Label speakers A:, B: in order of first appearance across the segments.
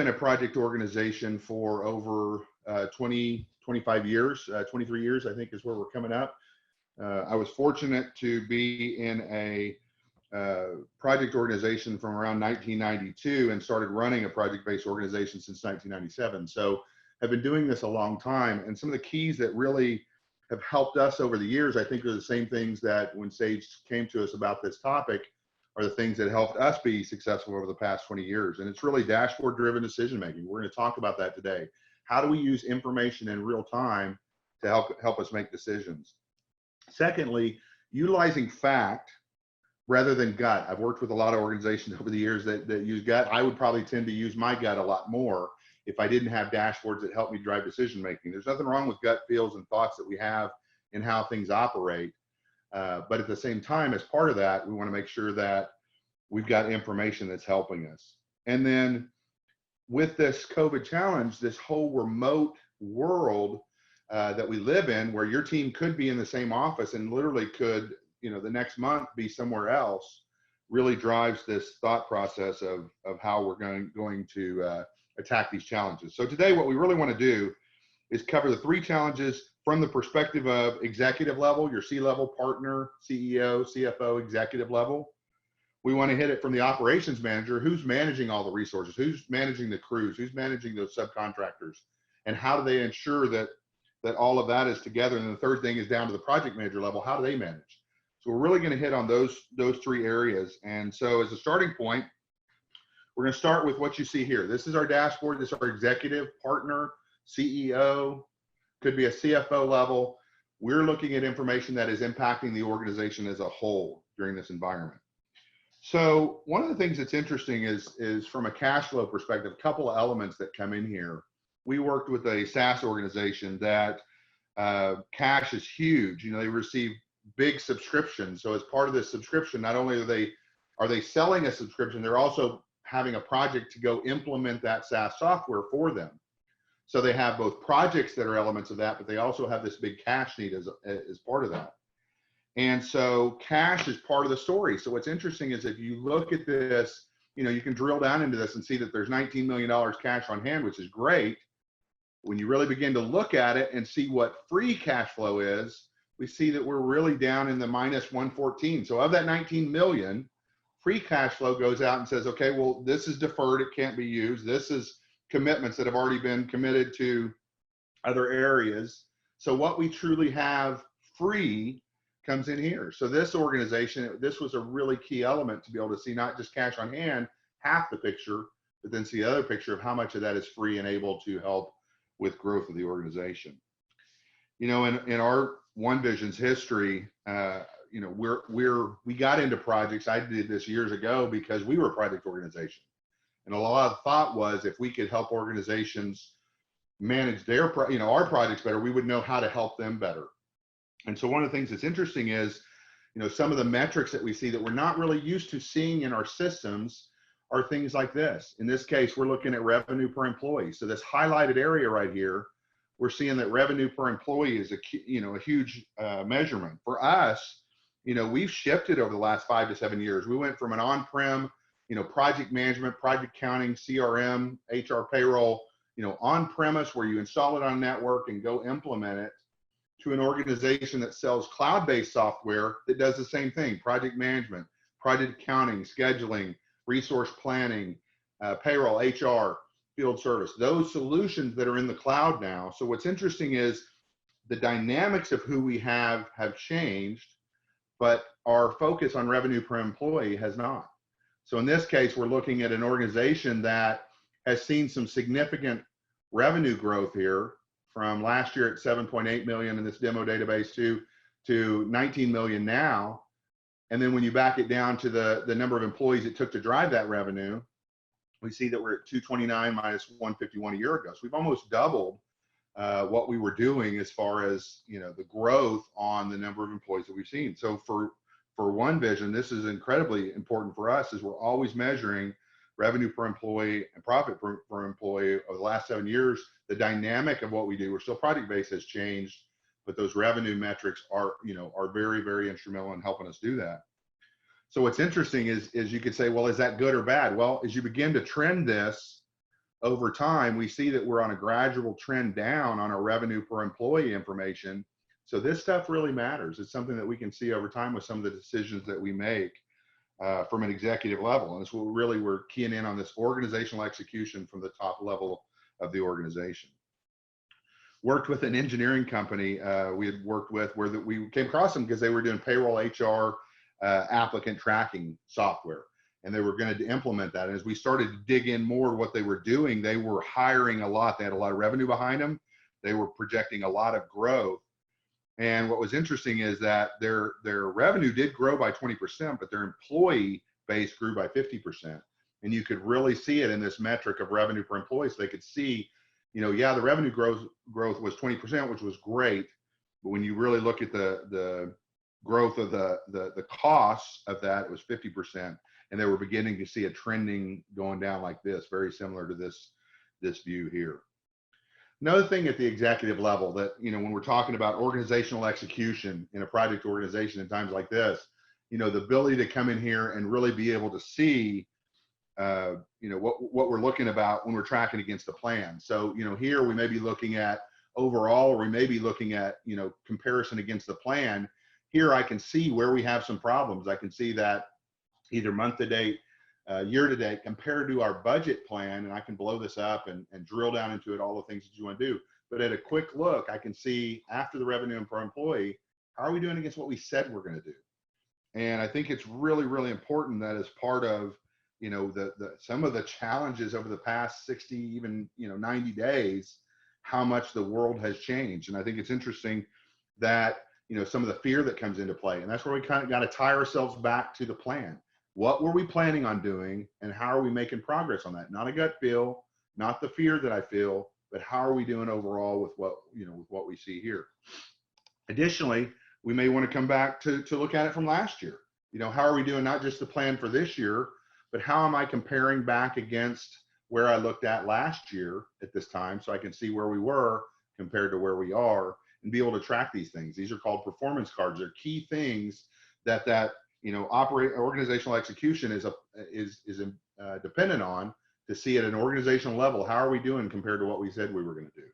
A: been a project organization for over 25 years, 23 years, I think is where we're coming up. I was fortunate to be in a project organization from around 1992 and started running a project-based organization since 1997. So I've been doing this a long time. And some of the keys that really have helped us over the years, I think, are the same things that when Sage came to us about this topic are the things that helped us be successful over the past 20 years. And it's really dashboard-driven decision-making. We're going to talk about that today. How do we use information in real time to help us make decisions? Secondly, utilizing fact rather than gut. I've worked with a lot of organizations over the years that use gut. I would probably tend to use my gut a lot more if I didn't have dashboards that help me drive decision making. There's nothing wrong with gut feels and thoughts that we have in how things operate. But at the same time, as part of that, we want to make sure that we've got information that's helping us. And then with this COVID challenge, this whole remote world that we live in, where your team could be in the same office and literally could, the next month be somewhere else, really drives this thought process of how we're going to attack these challenges. So today, what we really want to do is cover the 3 challenges from the perspective of executive level, your C-level partner, CEO, CFO, executive level. We want to hit it from the operations manager, who's managing all the resources, who's managing the crews, who's managing those subcontractors, and how do they ensure that all of that is together. And the third thing is down to the project manager level, how do they manage? So we're really going to hit on those 3 areas. And so as a starting point, we're going to start with what you see here. This is our dashboard. This is our executive partner, CEO, could be a CFO level. We're looking at information that is impacting the organization as a whole during this environment. So one of the things that's interesting is from a cash flow perspective, a couple of elements that come in here. We worked with a SaaS organization that cash is huge. They receive big subscriptions. So as part of this subscription, not only are they selling a subscription, they're also having a project to go implement that SaaS software for them. So they have both projects that are elements of that, but they also have this big cash need as part of that. And so cash is part of the story. So what's interesting is if you look at this, you can drill down into this and see that there's $19 million cash on hand, which is great. When you really begin to look at it and see what free cash flow is, we see that we're really down in the minus 114. So of that 19 million, free cash flow goes out and says, okay, well, this is deferred, it can't be used. This is commitments that have already been committed to other areas. So what we truly have free comes in here. So this organization, this was a really key element to be able to see not just cash on hand, half the picture, but then see the other picture of how much of that is free and able to help with growth of the organization. In our One Vision's history, we got into projects. I did this years ago because we were a project organization. And a lot of the thought was if we could help organizations manage their, our projects better, we would know how to help them better. And so one of the things that's interesting is, some of the metrics that we see that we're not really used to seeing in our systems are things like this. In this case, we're looking at revenue per employee. So this highlighted area right here, we're seeing that revenue per employee is a huge measurement. For us, we've shifted over the last 5 to 7 years. We went from an on-prem, project management, project counting, CRM, HR payroll, on-premise where you install it on a network and go implement it, to an organization that sells cloud-based software that does the same thing: project management, project accounting, scheduling, resource planning, payroll, HR, field service, those solutions that are in the cloud now. So what's interesting is the dynamics of who we have changed, but our focus on revenue per employee has not. So in this case, we're looking at an organization that has seen some significant revenue growth here from last year at 7.8 million in this demo database to 19 million now. And then when you back it down to the number of employees it took to drive that revenue, we see that we're at 229 minus 151 a year ago. So we've almost doubled what we were doing as far as the growth on the number of employees that we've seen. So for One Vision, this is incredibly important for us, as we're always measuring revenue per employee and profit per employee over the last 7 years. The dynamic of what we do, we're still project-based, has changed, but those revenue metrics are very, very instrumental in helping us do that. So what's interesting is you could say, well, is that good or bad? Well, as you begin to trend this over time, we see that we're on a gradual trend down on our revenue per employee information. So this stuff really matters. It's something that we can see over time with some of the decisions that we make from an executive level. And it's what really we're keying in on, this organizational execution from the top level of the organization. Worked with an engineering company we had worked with where we came across them because they were doing payroll, HR, applicant tracking software. And they were going to implement that. And as we started to dig in more what they were doing, they were hiring a lot. They had a lot of revenue behind them. They were projecting a lot of growth. And what was interesting is that their revenue did grow by 20%, but their employee base grew by 50%. And you could really see it in this metric of revenue per employee. So they could see, yeah, the revenue growth was 20%, which was great. But when you really look at the growth of the costs of that, it was 50%. And they were beginning to see a trending going down like this, very similar to this view here. Another thing at the executive level that, when we're talking about organizational execution in a project organization in times like this, the ability to come in here and really be able to see, what we're looking about when we're tracking against the plan. So, here we may be looking at overall, or we may be looking at, comparison against the plan. Here I can see where we have some problems. I can see that either month to date, year to date, compared to our budget plan, and I can blow this up and drill down into it, all the things that you want to do. But at a quick look, I can see after the revenue per employee, how are we doing against what we said we're going to do? And I think it's really, really important that as part of, some of the challenges over the past 60, even, 90 days, how much the world has changed. And I think it's interesting that, some of the fear that comes into play, and that's where we kind of got to tie ourselves back to the plan. What were we planning on doing, and how are we making progress on that? Not a gut feel, not the fear that I feel, but how are we doing overall with what, with what we see here? Additionally, we may want to come back to look at it from last year. How are we doing, not just the plan for this year, but how am I comparing back against where I looked at last year at this time, so I can see where we were compared to where we are and be able to track these things. These are called performance cards. They're key things that organizational execution is dependent on, to see at an organizational level, how are we doing compared to what we said we were going to do?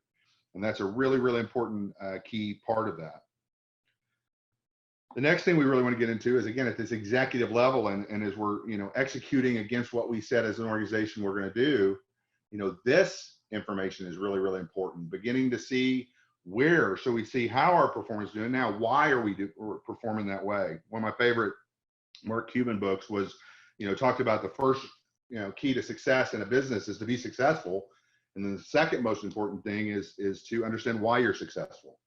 A: And that's a really, really important key part of that. The next thing we really want to get into is, again, at this executive level, and as we're, executing against what we said as an organization we're going to do, this information is really, really important. Beginning to see where, so we see how our performance is doing now, why are we performing that way? One of my favorite Mark Cuban books was, talked about the first, key to success in a business is to be successful. And then the second most important thing is to understand why you're successful.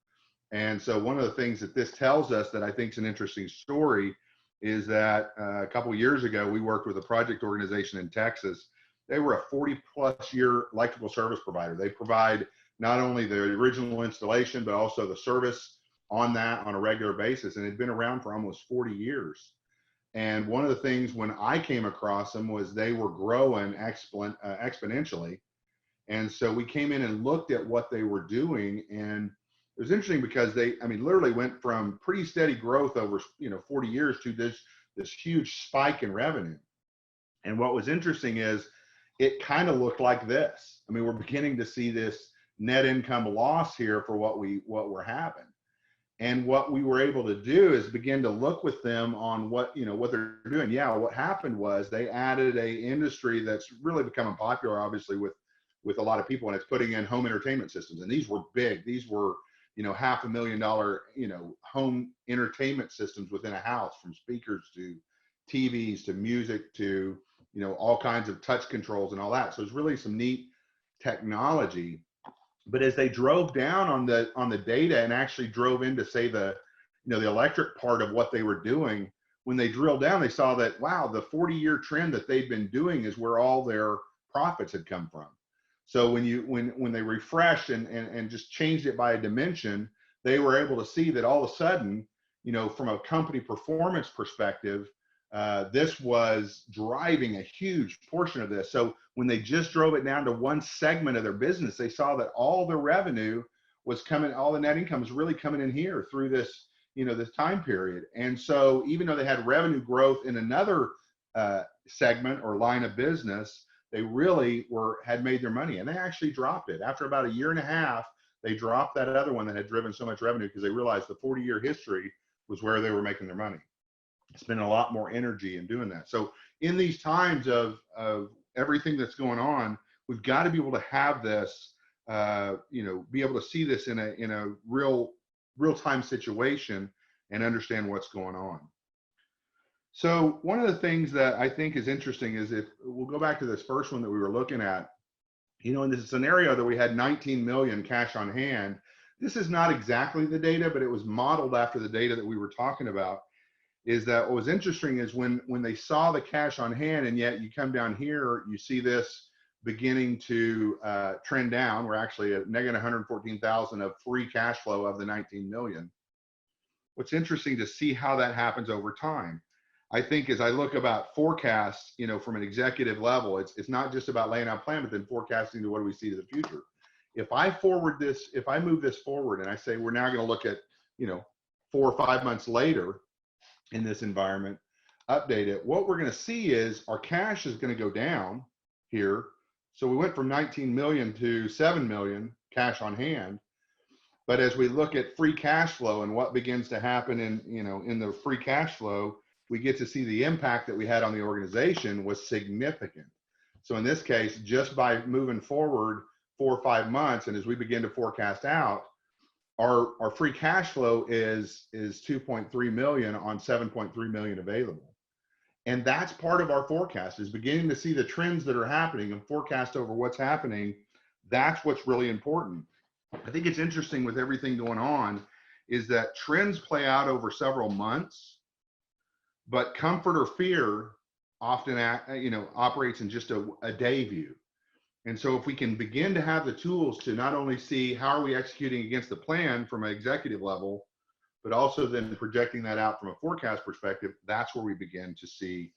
A: And so one of the things that this tells us that I think is an interesting story is that a couple of years ago, we worked with a project organization in Texas. They were a 40+ year electrical service provider. They provide not only the original installation, but also the service on that on a regular basis. And it had been around for almost 40 years. And one of the things when I came across them was they were growing exponentially. And so we came in and looked at what they were doing, and it was interesting because they, literally went from pretty steady growth over, 40 years to this huge spike in revenue. And what was interesting is it kind of looked like this. We're beginning to see this net income loss here for what we're having. And what we were able to do is begin to look with them on what they're doing. Yeah, what happened was they added a industry that's really becoming popular, obviously, with a lot of people, and it's putting in home entertainment systems. And these were big. These were, $500,000, home entertainment systems within a house, from speakers to TVs to music to, all kinds of touch controls and all that. So it's really some neat technology. But as they drove down on the data and actually drove into, say, the electric part of what they were doing, when they drilled down, they saw that, wow, the 40-year trend that they'd been doing is where all their profits had come from. So when they refreshed and just changed it by a dimension, they were able to see that all of a sudden, from a company performance perspective, this was driving a huge portion of this. So when they just drove it down to one segment of their business, they saw that all the revenue was coming, all the net income was really coming in here through this, this time period. And so even though they had revenue growth in another segment or line of business, they really had made their money, and they actually dropped it. After about a year and a half, they dropped that other one that had driven so much revenue because they realized the 40-year history was where they were making their money. Spending a lot more energy in doing that. So in these times of everything that's going on, we've got to be able to have this, be able to see this in a real-time situation and understand what's going on. So one of the things that I think is interesting is, if we'll go back to this first one that we were looking at, in this scenario that we had 19 million cash on hand, this is not exactly the data, but it was modeled after the data that we were talking about. Is that what was interesting is when they saw the cash on hand, and yet you come down here, you see this beginning to trend down. We're actually at negative 114,000 of free cash flow of the 19 million. What's interesting to see how that happens over time. I think as I look about forecasts, from an executive level, it's not just about laying out a plan, but then forecasting to what do we see to the future. If I move this forward and I say we're now going to look at, 4 or 5 months later in this environment, update it, what we're going to see is our cash is going to go down here. So we went from 19 million to 7 million cash on hand. But as we look at free cash flow and what begins to happen in the free cash flow, we get to see the impact that we had on the organization was significant. So in this case, just by moving forward 4 or 5 months, and as we begin to forecast out, our free cash flow is 2.3 million on 7.3 million available. And that's part of our forecast, is beginning to see the trends that are happening and forecast over what's happening. That's what's really important. I think it's interesting with everything going on is that trends play out over several months, but comfort or fear often operates in just a day view. And so if we can begin to have the tools to not only see how are we executing against the plan from an executive level, but also then projecting that out from a forecast perspective, that's where we begin to see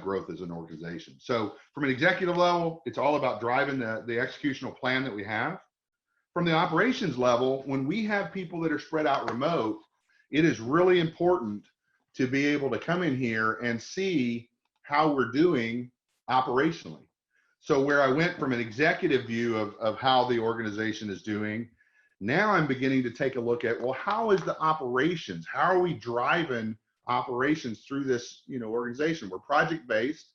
A: growth as an organization. So from an executive level, it's all about driving the executional plan that we have. From the operations level, when we have people that are spread out remote, it is really important to be able to come in here and see how we're doing operationally. So where I went from an executive view of how the organization is doing, now I'm beginning to take a look at, well, how is the operations? How are we driving operations through this organization? We're project-based,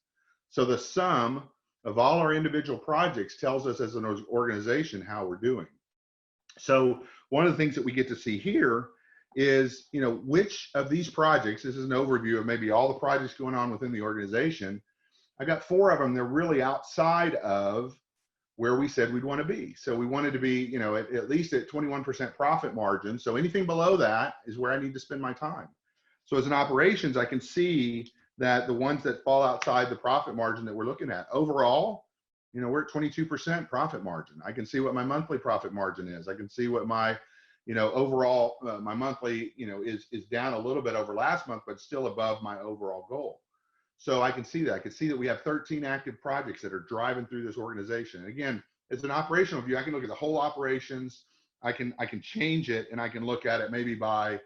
A: so the sum of all our individual projects tells us as an organization how we're doing. So one of the things that we get to see here is, which of these projects, this is an overview of maybe all the projects going on within the organization. I got 4 of them. They're really outside of where we said we'd want to be. So we wanted to be, at least at 21% profit margin. So anything below that is where I need to spend my time. So as an operations, I can see that the ones that fall outside the profit margin that we're looking at overall, we're at 22% profit margin. I can see what my monthly profit margin is. I can see what my, overall, my monthly, is down a little bit over last month, but still above my overall goal. So I can see that. I can see that we have 13 active projects that are driving through this organization. And again, as an operational view, I can look at the whole operations. I can change it, and I can look at it maybe by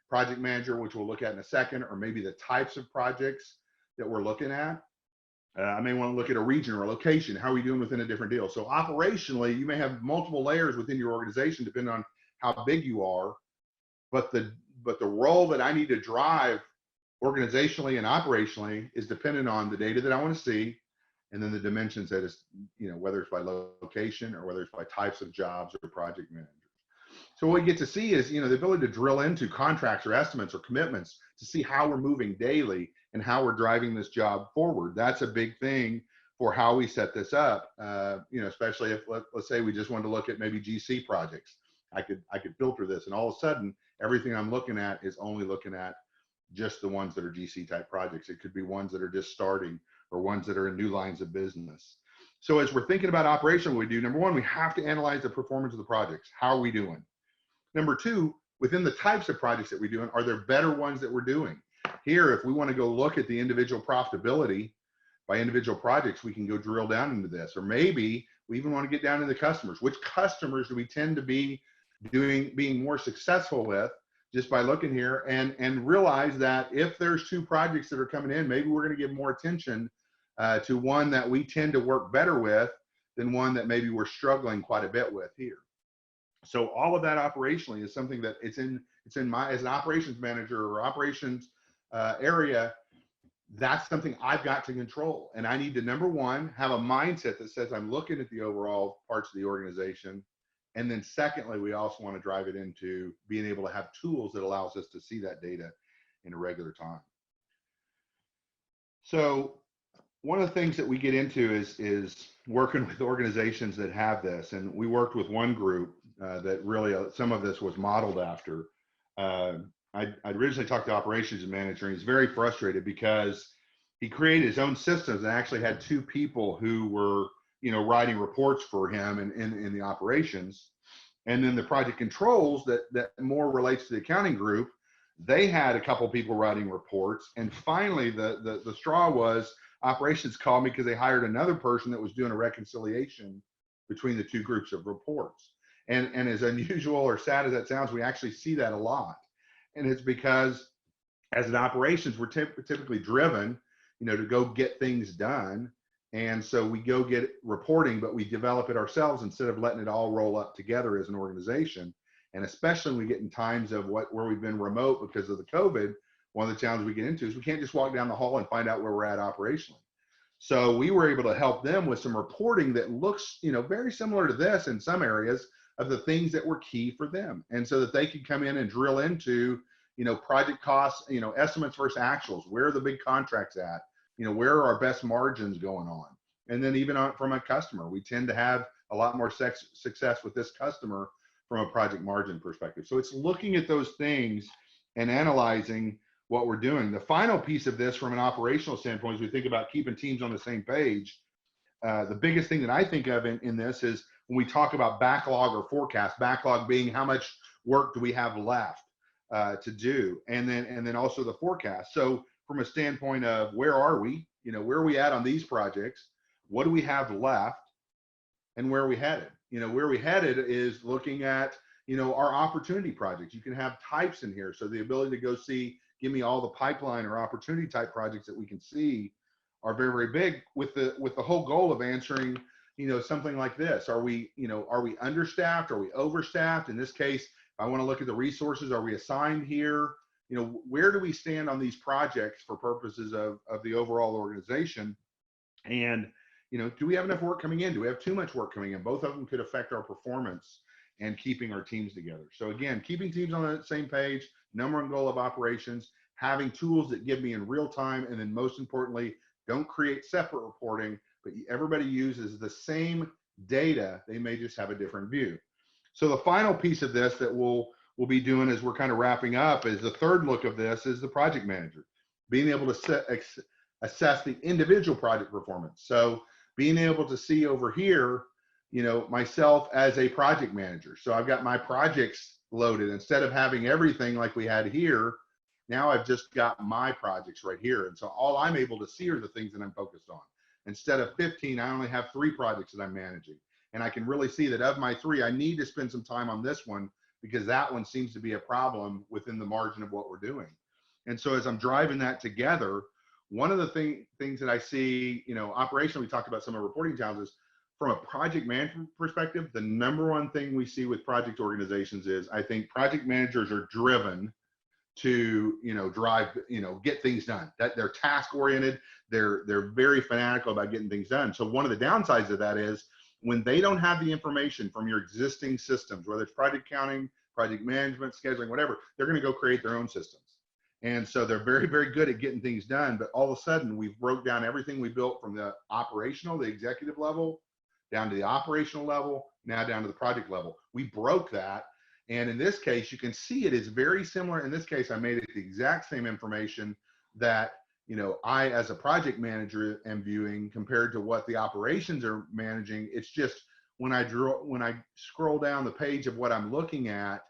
A: project manager, which we'll look at in a second, or maybe the types of projects that we're looking at. I may want to look at a region or a location. How are we doing within a different deal? So operationally, you may have multiple layers within your organization depending on how big you are, but the role that I need to drive organizationally and operationally is dependent on the data that I want to see, and then the dimensions that is, whether it's by location or whether it's by types of jobs or project managers. So what we get to see is, the ability to drill into contracts or estimates or commitments to see how we're moving daily and how we're driving this job forward. That's a big thing for how we set this up. Especially if let's say we just wanted to look at maybe GC projects. I could filter this, and all of a sudden everything I'm looking at is only looking at just the ones that are GC type projects. It could be ones that are just starting or ones that are in new lines of business. So as we're thinking about operation, what we do, number one, we have to analyze the performance of the projects. How are we doing? Number two, within the types of projects that we're doing, are there better ones that we're doing? Here, if we want to go look at the individual profitability by individual projects, we can go drill down into this. Or maybe we even want to get down to the customers. Which customers do we tend to be being more successful with just by looking here, and realize that if there's 2 projects that are coming in, maybe we're going to give more attention to one that we tend to work better with than one that maybe we're struggling quite a bit with here. So all of that operationally is something that it's in my, as an operations manager or operations area, that's something I've got to control. And I need to, number one, have a mindset that says I'm looking at the overall parts of the organization. And then secondly, we also want to drive it into being able to have tools that allows us to see that data in a regular time. So one of the things that we get into is working with organizations that have this. And we worked with one group that really, some of this was modeled after. I originally talked to operations manager, and he's very frustrated because he created his own systems and actually had two people who were, writing reports for him in the operations. And then the project controls that more relates to the accounting group, they had a couple people writing reports. And finally, the straw was operations called me because they hired another person that was doing a reconciliation between the two groups of reports. And as unusual or sad as that sounds, we actually see that a lot. And it's because as an operations, we're typically driven, to go get things done. And so we go get reporting, but we develop it ourselves instead of letting it all roll up together as an organization. And especially when we get in times of where we've been remote because of the COVID, one of the challenges we get into is we can't just walk down the hall and find out where we're at operationally. So we were able to help them with some reporting that looks, very similar to this in some areas of the things that were key for them. And so that they could come in and drill into, project costs, estimates versus actuals, where are the big contracts at, where are our best margins going on? And then even from a customer, we tend to have a lot more success with this customer from a project margin perspective. So it's looking at those things and analyzing what we're doing. The final piece of this from an operational standpoint, as we think about keeping teams on the same page, the biggest thing that I think of in this is when we talk about backlog or forecast, backlog being how much work do we have left to do, and then also the forecast. So from a standpoint of where are we, where are we at on these projects, what do we have left, and where are we headed? Where we headed is looking at, our opportunity projects. You can have types in here. So the ability to go see, give me all the pipeline or opportunity type projects that we can see are very, very big with the whole goal of answering, something like this. Are we understaffed? Are we overstaffed? In this case, if I want to look at the resources, are we assigned here? Where do we stand on these projects for purposes of the overall organization? And, do we have enough work coming in? Do we have too much work coming in? Both of them could affect our performance and keeping our teams together. So again, keeping teams on the same page, number one goal of operations, having tools that give me in real time, and then most importantly, don't create separate reporting, but everybody uses the same data. They may just have a different view. So the final piece of this that we'll be doing as we're kind of wrapping up is the third look of this is the project manager, being able to assess the individual project performance. So being able to see over here, myself as a project manager. So I've got my projects loaded instead of having everything like we had here. Now I've just got my projects right here. And so all I'm able to see are the things that I'm focused on. Instead of 15, I only have 3 projects that I'm managing. And I can really see that of my 3, I need to spend some time on this one because that one seems to be a problem within the margin of what we're doing. And so as I'm driving that together, one of the things that I see, operationally, we talked about some of the reporting challenges. From a project management perspective, the number one thing we see with project organizations is I think project managers are driven to, drive, get things done. That they're task oriented. They're very fanatical about getting things done. So one of the downsides of that is when they don't have the information from your existing systems, whether it's project accounting, project management, scheduling, whatever, they're going to go create their own systems. And so they're very, very good at getting things done. But all of a sudden, we've broke down everything we built from the operational, the executive level, down to the operational level, now down to the project level. We broke that. And in this case, you can see it is very similar. In this case, I made it the exact same information that, I, as a project manager, am viewing compared to what the operations are managing. It's just when I scroll down the page of what I'm looking at,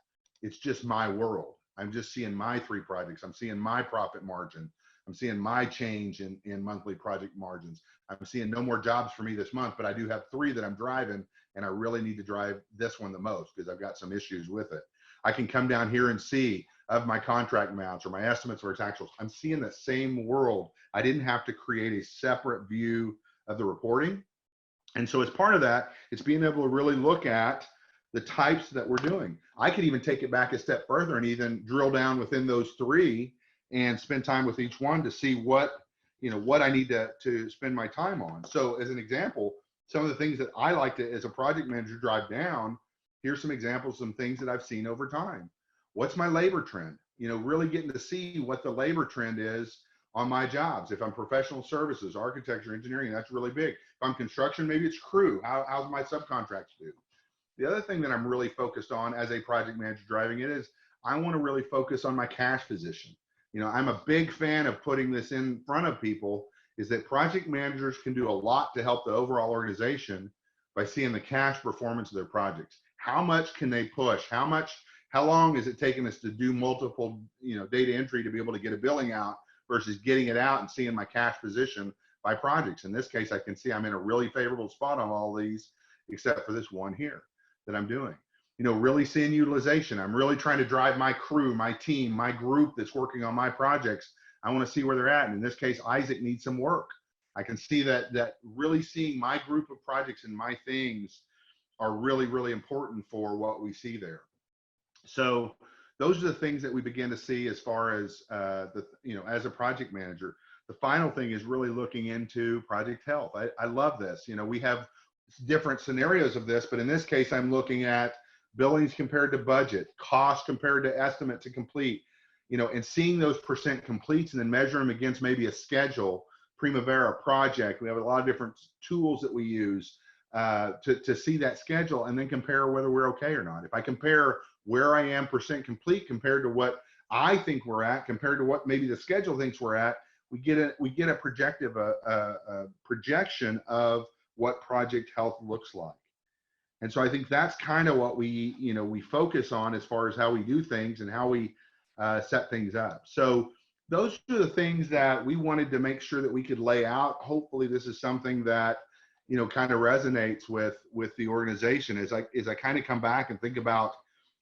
A: it's just my world. I'm just seeing my 3 projects. I'm seeing my profit margin. I'm seeing my change in monthly project margins. I'm seeing no more jobs for me this month, but I do have 3 that I'm driving, and I really need to drive this one the most because I've got some issues with it. I can come down here and see of my contract amounts or my estimates versus actuals. I'm seeing the same world. I didn't have to create a separate view of the reporting. And so as part of that, it's being able to really look at the types that we're doing. I could even take it back a step further and even drill down within those three and spend time with each one to see what, what I need to spend my time on. So as an example, some of the things that I like to, as a project manager, drive down, here's some examples, some things that I've seen over time. What's my labor trend? Really getting to see what the labor trend is on my jobs. If I'm professional services, architecture, engineering, that's really big. If I'm construction, maybe it's crew. How's my subcontracts do? The other thing that I'm really focused on as a project manager driving it is I want to really focus on my cash position. I'm a big fan of putting this in front of people, is that project managers can do a lot to help the overall organization by seeing the cash performance of their projects. How much can they push? How long is it taking us to do multiple, data entry to be able to get a billing out versus getting it out and seeing my cash position by projects? In this case, I can see I'm in a really favorable spot on all these, except for this one here that I'm doing. Really seeing utilization. I'm really trying to drive my crew, my team, my group that's working on my projects. I want to see where they're at. And in this case, Isaac needs some work. I can see that really seeing my group of projects and my things are really, really important for what we see there. So those are the things that we begin to see as far as as a project manager. The final thing is really looking into project health. I love this. We have different scenarios of this, but in this case, I'm looking at billings compared to budget, cost compared to estimate to complete, and seeing those percent completes and then measure them against maybe a schedule, Primavera project. We have a lot of different tools that we use to see that schedule and then compare whether we're okay or not. If I compare where I am percent complete compared to what I think we're at, compared to what maybe the schedule thinks we're at, we get a projection of what project health looks like. And so I think that's kind of what we focus on as far as how we do things and how we set things up. So those are the things that we wanted to make sure that we could lay out. Hopefully this is something that, kind of resonates with the organization. As I kind of come back and think about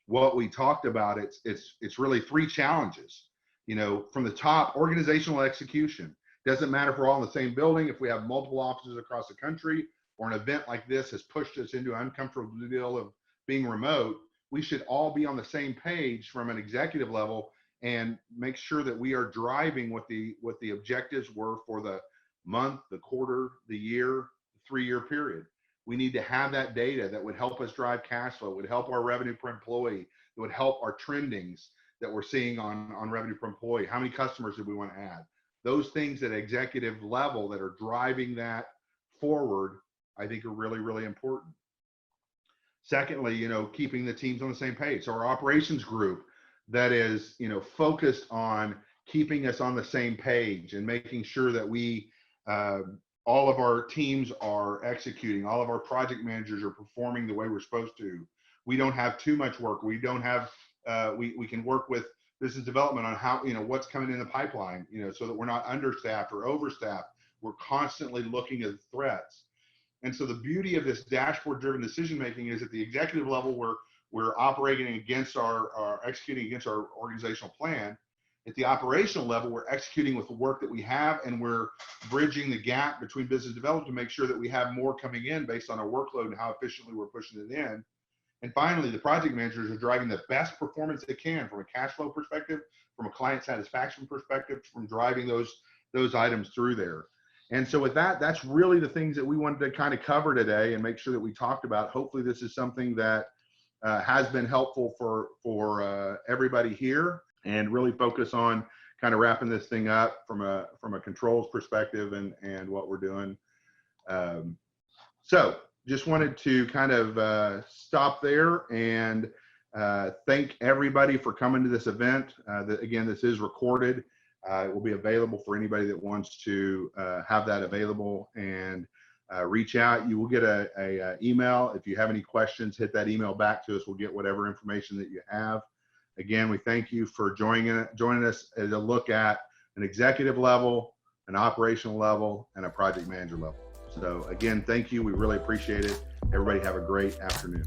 A: what we talked about, it's really three challenges. From the top, organizational execution. Doesn't matter if we're all in the same building, if we have multiple offices across the country, or an event like this has pushed us into an uncomfortable deal of being remote, we should all be on the same page from an executive level and make sure that we are driving what the objectives were for the month, the quarter, the year, 3-year period. We need to have that data that would help us drive cash flow, would help our revenue per employee, that would help our trendings that we're seeing on revenue per employee. How many customers do we want to add? Those things at executive level that are driving that forward, I think are really, really important. Secondly, keeping the teams on the same page. So our operations group that is, focused on keeping us on the same page and making sure that we, all of our teams are executing, all of our project managers are performing the way we're supposed to. We don't have too much work. We don't have, we can work with business development on how, what's coming in the pipeline, so that we're not understaffed or overstaffed. We're constantly looking at threats. And so the beauty of this dashboard-driven decision-making is at the executive level, we're operating against executing against our organizational plan. At the operational level, we're executing with the work that we have, and we're bridging the gap between business development to make sure that we have more coming in based on our workload and how efficiently we're pushing it in. And finally, the project managers are driving the best performance they can from a cash flow perspective, from a client satisfaction perspective, from driving those items through there. And so with that, that's really the things that we wanted to kind of cover today and make sure that we talked about. Hopefully this is something that has been helpful for everybody here, and really focus on kind of wrapping this thing up from a controls perspective and what we're doing. So just wanted to kind of stop there and thank everybody for coming to this event. Again, this is recorded. It will be available for anybody that wants to have that available, and reach out. You will get a email. If you have any questions, hit that email back to us. We'll get whatever information that you have. Again, we thank you for joining us as a look at an executive level, an operational level, and a project manager level. So again, thank you. We really appreciate it. Everybody have a great afternoon.